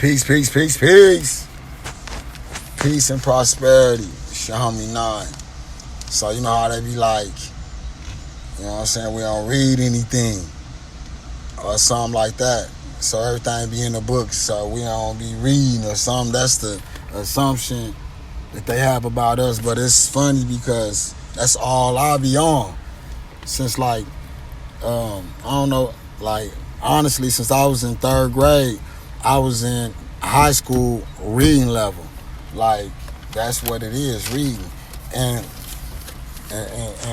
Peace, peace, peace, peace. Peace and prosperity. Show me nine. So you know how they be like, you know what I'm saying, we don't read anything or something like that. So everything be in the book, so we don't be reading or something. That's the assumption that they have about us. But it's funny because that's all I be on. Since like, I don't know, like honestly, since I was in third grade, I was in high school reading level. Like that's what it is, reading. And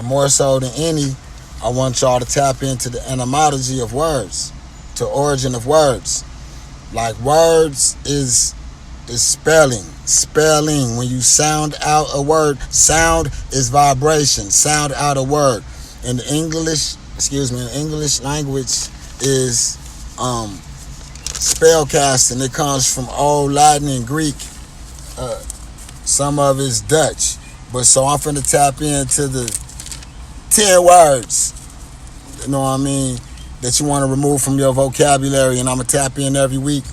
more so than any, I want y'all to tap into the etymology of words, to origin of words. Like words is spelling. Spelling. When you sound out a word, sound is vibration. Sound out a word. In the English language is spellcasting. It comes from Old Latin and Greek. Some of it's Dutch. But so I'm finna tap into the 10 words, you know what I mean, that you want to remove from your vocabulary, and I'm gonna tap in every week.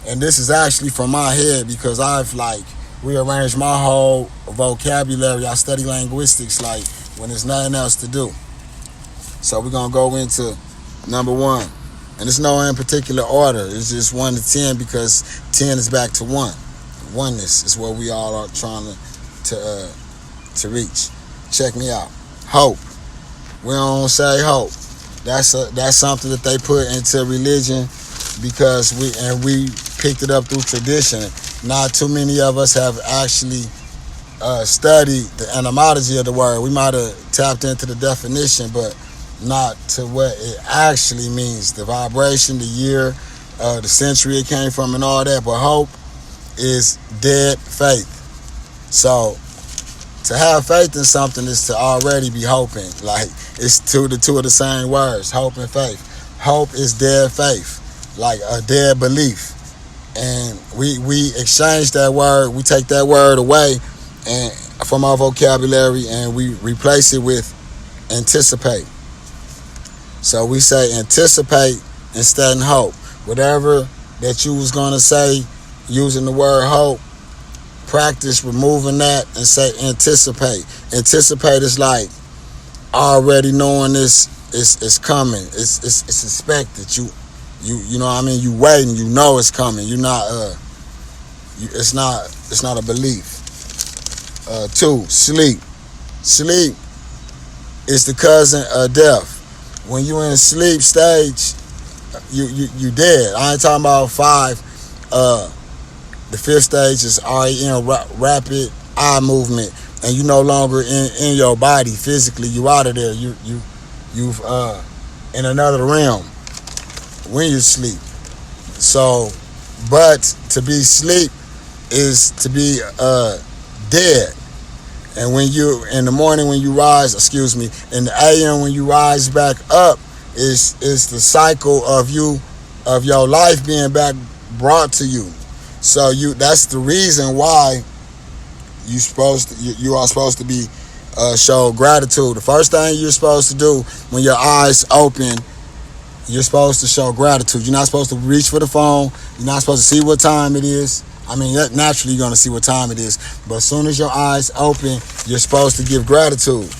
And this is actually from my head because I've like rearranged my whole vocabulary. I study linguistics like when there's nothing else to do. So we're gonna go into number one. And it's no in particular order. It's just 1 to 10 because 10 is back to 1. Oneness is what we all are trying to reach. Check me out. Hope. We don't say hope. That's something that they put into religion because we picked it up through tradition. Not too many of us have actually studied the etymology of the word. We might have tapped into the definition, but not to what it actually means. The vibration, the year, the century it came from, and all that. But hope is dead faith. So to have faith in something is to already be hoping. Like it's the two of the same words, hope and faith. Hope is dead faith, like a dead belief. And we exchange that word, we take that word away and from our vocabulary and we replace it with anticipate. So we say anticipate instead of hope. Whatever that you was gonna say using the word hope, practice removing that and say anticipate. Anticipate is like already knowing this is coming. It's expected. You know what I mean? You waiting. You know it's coming. You're not it's not a belief. 2, sleep. Sleep is the cousin of death. When you in sleep stage, you dead. I ain't talking about 5. The 5th stage is REM, rapid eye movement, and you no longer in your body physically. You out of there. You've in another realm when you sleep. So, but to be sleep is to be dead. And when you in the morning when you rise, in the AM when you rise back up is the cycle of your life being back brought to you. So that's the reason why you are supposed to be show gratitude. The first thing you're supposed to do when your eyes open, you're supposed to show gratitude. You're not supposed to reach for the phone. You're not supposed to see what time it is. I mean, naturally you're going to see what time it is. But as soon as your eyes open, you're supposed to give gratitude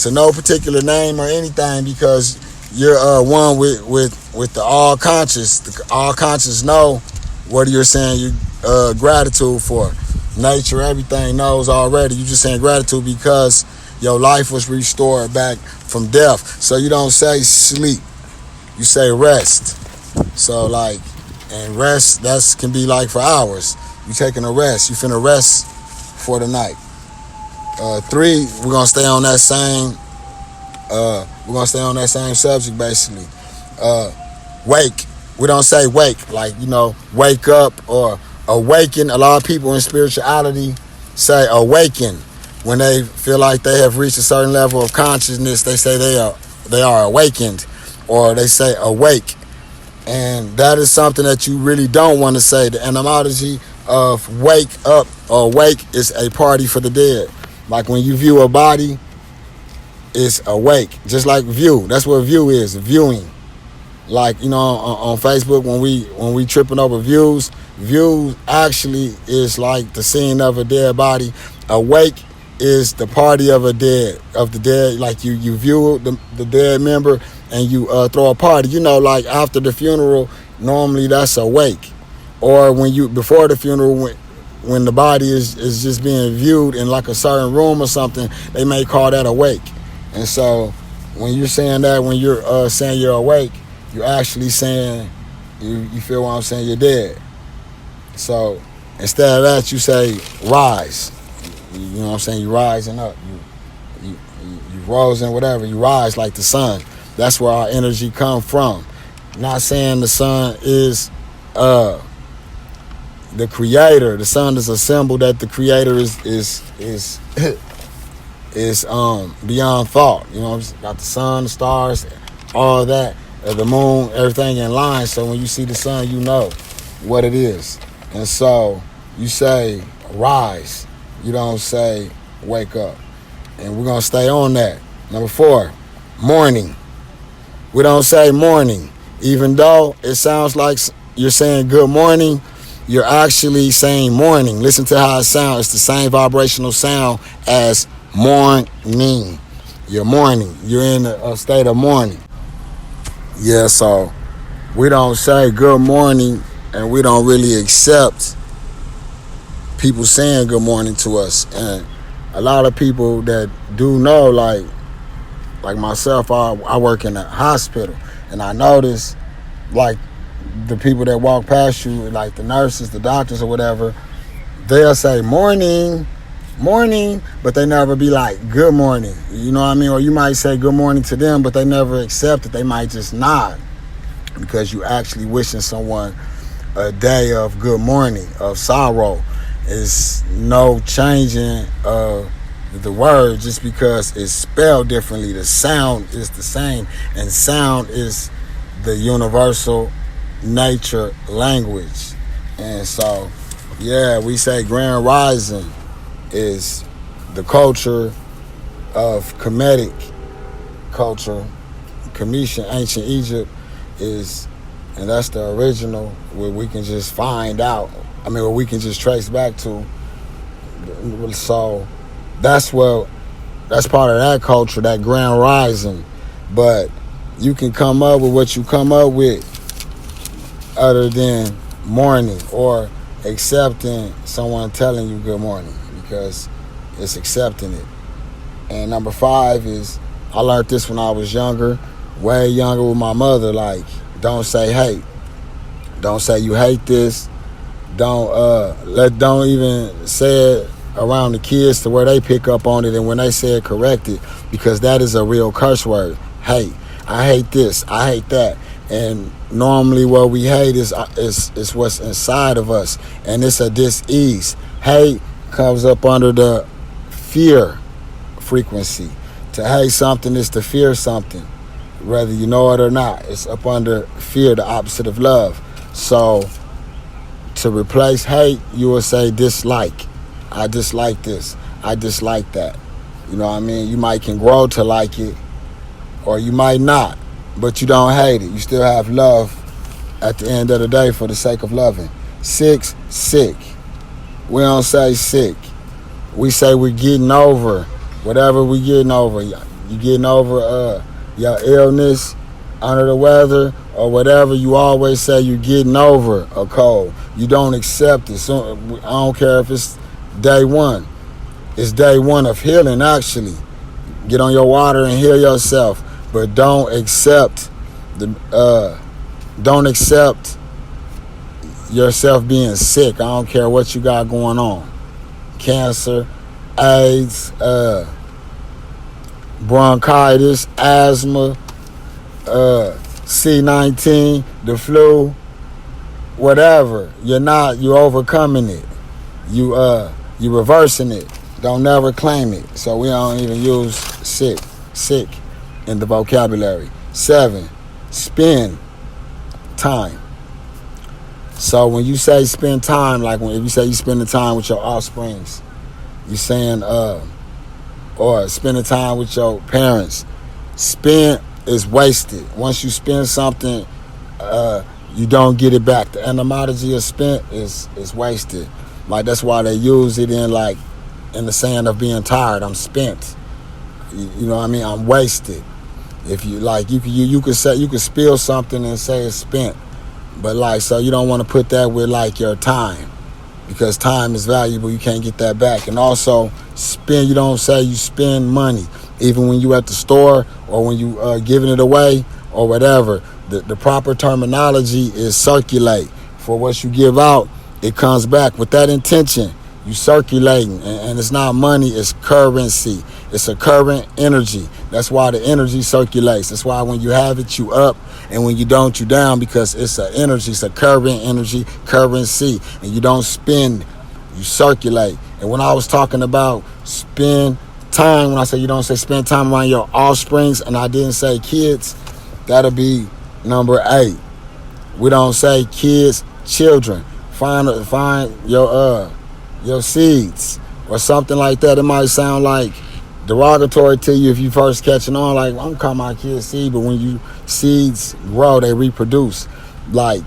to no particular name or anything because you're one with the all conscious. The all conscious know what you're saying you gratitude for. Nature, everything knows already. You just saying gratitude because your life was restored back from death. So you don't say sleep. You say rest. So like, and rest, can be like for hours. You taking a rest. You finna rest for the night. 3, we're gonna stay on that same subject basically. Wake. We don't say wake, like, wake up or awaken. A lot of people in spirituality say awaken. When they feel like they have reached a certain level of consciousness, they say they are awakened, or they say awake. And that is something that you really don't want to say. The etymology of wake up or wake is a party for the dead. Like when you view a body, it's awake. Just like view. That's what view is, viewing. Like, on Facebook, when we tripping over views actually is like the scene of a dead body. Awake is the party of the dead. Like you view the dead member and you throw a party. Like after the funeral, normally that's awake. Or when you before the funeral, when the body is just being viewed in like a certain room or something, they may call that awake. And so when you're saying that, when you're saying you're awake, you're actually saying, you feel what I'm saying, you're dead. So instead of that, you say rise. You know what I'm saying? You rising up. You rose and whatever. You rise like the sun. That's where our energy come from. Not saying the sun is the creator. The sun is a symbol that the creator is is beyond thought. Got the sun, the stars, all that, the moon, everything in line. So when you see the sun, you know what it is. And so you say rise. You don't say wake up. And we're going to stay on that. Number 4, morning. We don't say morning. Even though it sounds like you're saying good morning, you're actually saying morning. Listen to how it sounds. It's the same vibrational sound as morning. You're mourning. You're in a state of mourning. Yeah, so we don't say good morning, and we don't really accept people saying good morning to us. And a lot of people that do know, like myself, I work in a hospital, and I notice like the people that walk past you, like the nurses, the doctors or whatever, they'll say morning, but they never be like good morning. You know what I mean? Or you might say good morning to them, but they never accept it. They might just nod because you actually wishing someone a day of good morning, of sorrow. It's no changing of the word just because it's spelled differently. The sound is the same, and sound is the universal nature language. And so, yeah, we say Grand Rising is the culture of Kemetic culture. Cometian, ancient Egypt is, and that's the original where we can just find out. Where we can just trace back to. So that's part of that culture, that Grand Rising. But you can come up with what you come up with other than morning or accepting someone telling you good morning, because it's accepting it. And number 5 is, I learned this when I was younger, way younger, with my mother. Like, don't say hate. Don't say you hate this. Don't even say it around the kids to where they pick up on it, and when they say it, correct it, because that is a real curse word. Hate. I hate this. I hate that. And normally what we hate is what's inside of us, and it's a dis-ease. Hate comes up under the fear frequency. To hate something is to fear something, whether you know it or not. It's up under fear, the opposite of love. So to replace hate, you will say dislike. I dislike this. I dislike that. You know what I mean? You might can grow to like it, or you might not, but you don't hate it. You still have love at the end of the day for the sake of loving. 6, sick. We don't say sick. We say we're getting over whatever we're getting over. You getting over your illness, under the weather, or whatever. You always say you're getting over a cold. You don't accept it. So I don't care if it's day 1. It's day 1 of healing, actually. Get on your water and heal yourself. But don't accept yourself being sick. I don't care what you got going on. Cancer, AIDS, bronchitis, asthma, C19, the flu, whatever. You're overcoming it. You reversing it. Don't never claim it. So we don't even use sick in the vocabulary. 7, spend time. So when you say spend time, like if you say you spending time with your offsprings, you saying or spending time with your parents. Spend is wasted. Once you spend something, you don't get it back. The etymology of spent is wasted. Like that's why they use it in like in the saying of being tired. I'm spent. You know what I mean? I'm wasted. If you like, you could say you could spill something and say it's spent, but like so you don't want to put that with like your time because time is valuable. You can't get that back. And also spend. You don't say you spend money even when you at the store or when you giving it away or whatever. The proper terminology is circulate. For what you give out, it comes back with that intention. You circulating, and it's not money, it's currency. It's a current energy. That's why the energy circulates. That's why when you have it, you up, and when you don't, you down, because it's an energy. It's a current energy, currency, and you don't spend, you circulate. And when I was talking about spend time, when I say you don't say spend time around your offsprings, and I didn't say kids, that'll be number 8. We don't say kids, children. Find your seeds or something like that. It might sound like derogatory to you if you first catching on. Like I'm calling my kids seed, but when you seeds grow, they reproduce. Like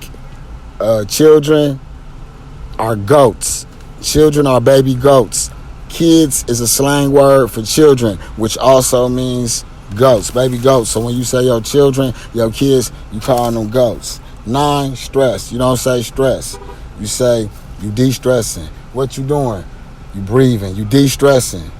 children are goats. Children are baby goats. Kids is a slang word for children, which also means goats, baby goats. So when you say your children, your kids, you call them goats. 9, stress. You don't say stress. You say you de-stressing. What you doing? You breathing. You de-stressing.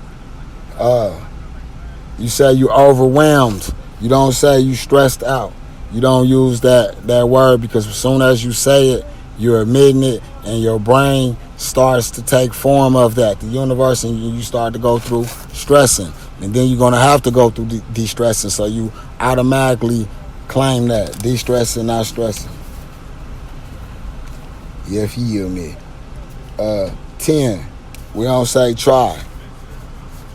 You say you overwhelmed. You don't say you stressed out. You don't use that word because as soon as you say it, you're admitting it, and your brain starts to take form of that, the universe, and you start to go through stressing. And then you're going to have to go through de-stressing. So you automatically claim that. De-stressing, not stressing. Yeah, if you hear me. 10. We don't say try.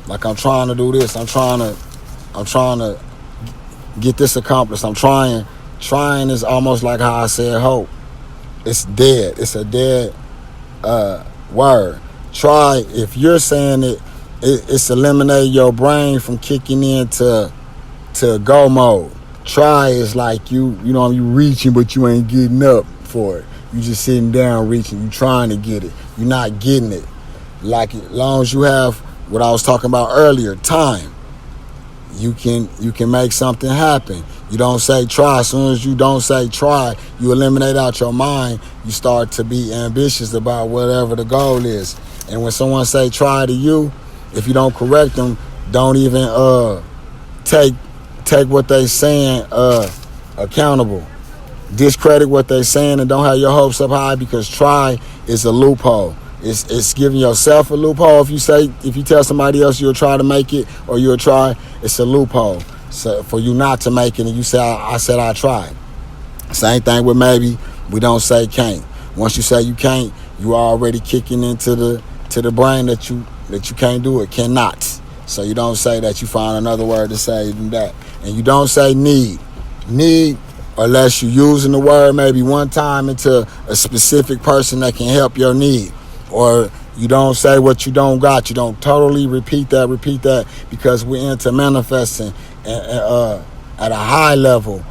Like I'm trying to do this. I'm trying to get this accomplished. I'm trying. Trying is almost like how I said hope. It's dead. It's a dead word. Try, if you're saying it's eliminating your brain from kicking into go mode. Try is like you reaching, but you ain't getting up for it. You just sitting down reaching. You trying to get it. You're not getting it. Like as long as you have what I was talking about earlier, time, you can make something happen. You don't say try. As soon as you don't say try, you eliminate out your mind. You start to be ambitious about whatever the goal is. And when someone say try to you, if you don't correct them, don't even take what they saying accountable. Discredit what they saying and don't have your hopes up high, because try is a loophole. It's giving yourself a loophole. If you tell somebody else you'll try to make it or you'll try, it's a loophole. So for you not to make it and you say I said I tried. Same thing with maybe. We don't say can't. Once you say you can't, you are already kicking into the brain that you can't do it, cannot. So you don't say that. You find another word to say than that. And you don't say need. Need, unless you're using the word maybe one time into a specific person that can help your need. Or you don't say what you don't got. You don't totally repeat that, because we're into manifesting at a high level,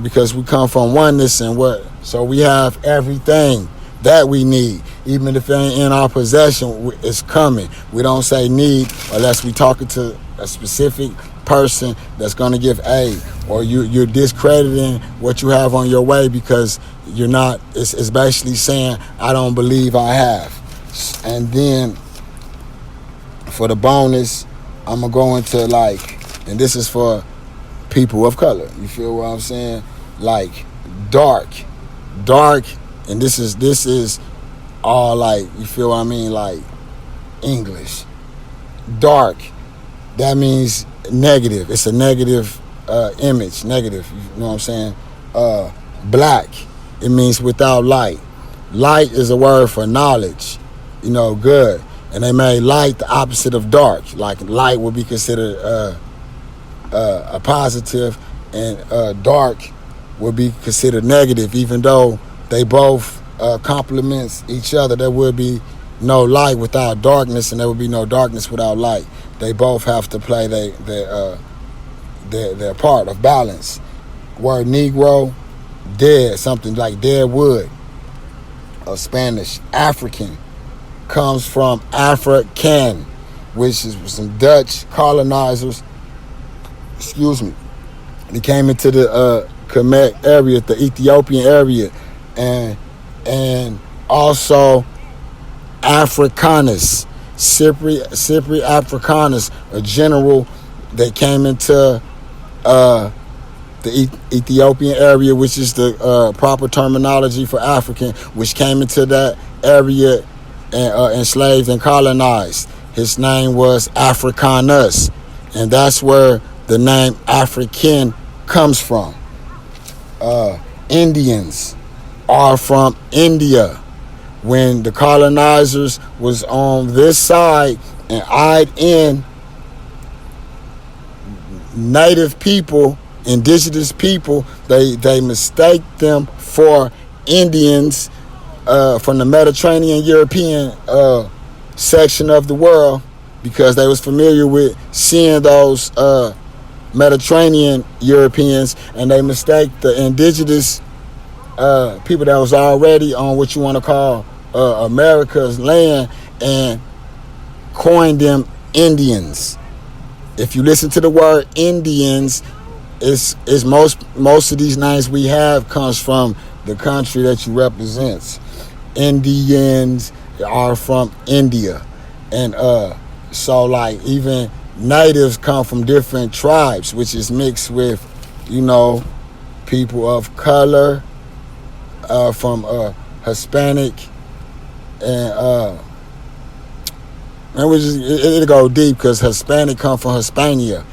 because we come from oneness and so we have everything that we need. Even if it ain't in our possession, it's coming. We don't say need unless we talking to a specific person that's going to give aid, or you're discrediting what you have on your way because you're not. It's basically saying I don't believe I have. And then for the bonus, I'm gonna go into and this is for people of color. You feel what I'm saying? Like dark, and this is all you feel what I mean? Like English, dark. That means negative. It's a negative image. Negative. You know what I'm saying? Black. It means without light. Light is a word for knowledge. Good. And they made light the opposite of dark. Like light would be considered a positive, and dark would be considered negative. Even though they both complements each other, there would be no light without darkness, and there would be no darkness without light. They both have to play their part of balance. Word Negro dead, something like dead wood. Spanish. African comes from African, which is some Dutch colonizers. Excuse me. They came into the Kemet area, the Ethiopian area, and also Africanus, Cypriot Africanus, a general that came into the Ethiopian area, which is the proper terminology for African, which came into that area and enslaved and colonized. His name was Africanus, and that's where the name African comes from. Indians are from India. When the colonizers was on this side and eyed in native people, indigenous people, they mistake them for Indians from the Mediterranean European section of the world, because they was familiar with seeing those Mediterranean Europeans, and they mistake the indigenous people that was already on what you want to call America's land and coined them Indians. If you listen to the word Indians, it's most of these names we have comes from the country that you represent. Indians are from India, and so like even natives come from different tribes, which is mixed with, people of color, from Hispanic, and it'll go deep because Hispanic come from Hispania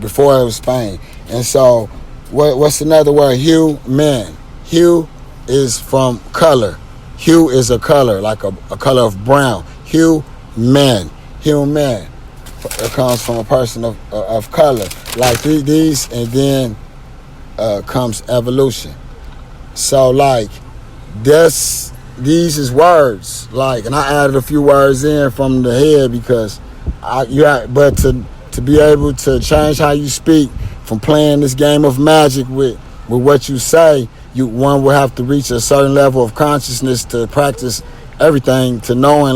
before it was Spain. And so what's another word? Human. Hue is from color. Hue is a color, like a color of brown. Human. It comes from a person of color. Like these, and then comes evolution. So like these is words, like, and I added a few words in from the head because but to be able to change how you speak from playing this game of magic with what you say, one will have to reach a certain level of consciousness to practice everything, to know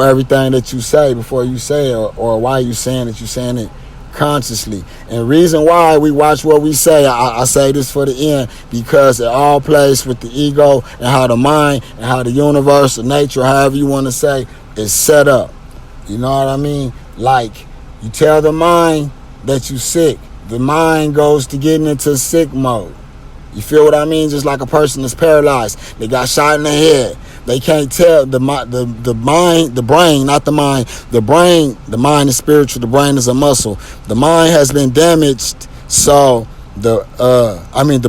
everything that you say before you say it, or why you saying it. You saying it consciously. And the reason why we watch what we say, I say this for the end, because it all plays with the ego and how the mind and how the universe or nature, however you want to say, is set up. You know what I mean? Like, you tell the mind that you sick, the mind goes to getting into sick mode. You feel what I mean? Just like a person that's paralyzed, they got shot in the head. They can't tell the mind, the brain, not the mind. The mind is spiritual. The brain is a muscle. The mind has been damaged, so the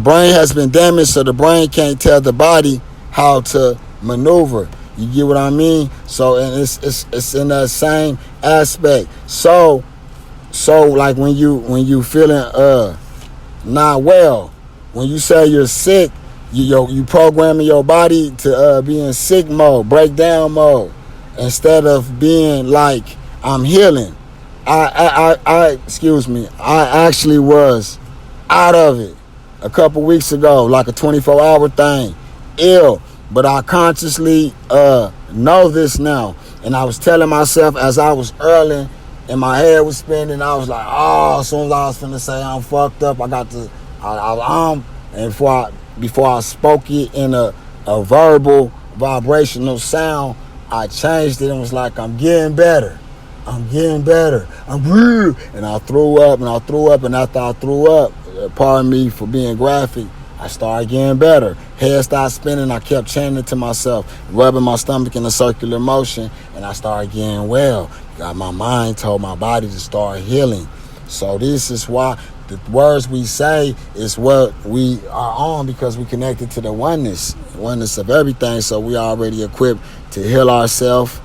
brain has been damaged, so the brain can't tell the body how to maneuver. You get what I mean? So, and it's in that same aspect. So like when you feeling not well, when you say you're sick, you programming your body to be in sick mode, breakdown mode, instead of being like, I'm healing. I actually was out of it a couple weeks ago, like a 24-hour thing, ill. But I consciously know this now, and I was telling myself as I was early, and my head was spinning. I was like, as soon as I was finna say I'm fucked up, and before I spoke it in a verbal, vibrational sound, I changed it and was like, I'm getting better. I'm real. And I threw up, and after I threw up, pardon me for being graphic, I started getting better. Head started spinning. I kept chanting to myself, rubbing my stomach in a circular motion, and I started getting well. My mind told my body to start healing. So this is why the words we say is what we are on, because we connected to the oneness of everything. So we already equipped to heal ourselves,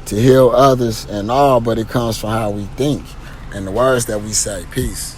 to heal others and all, but it comes from how we think and the words that we say. Peace.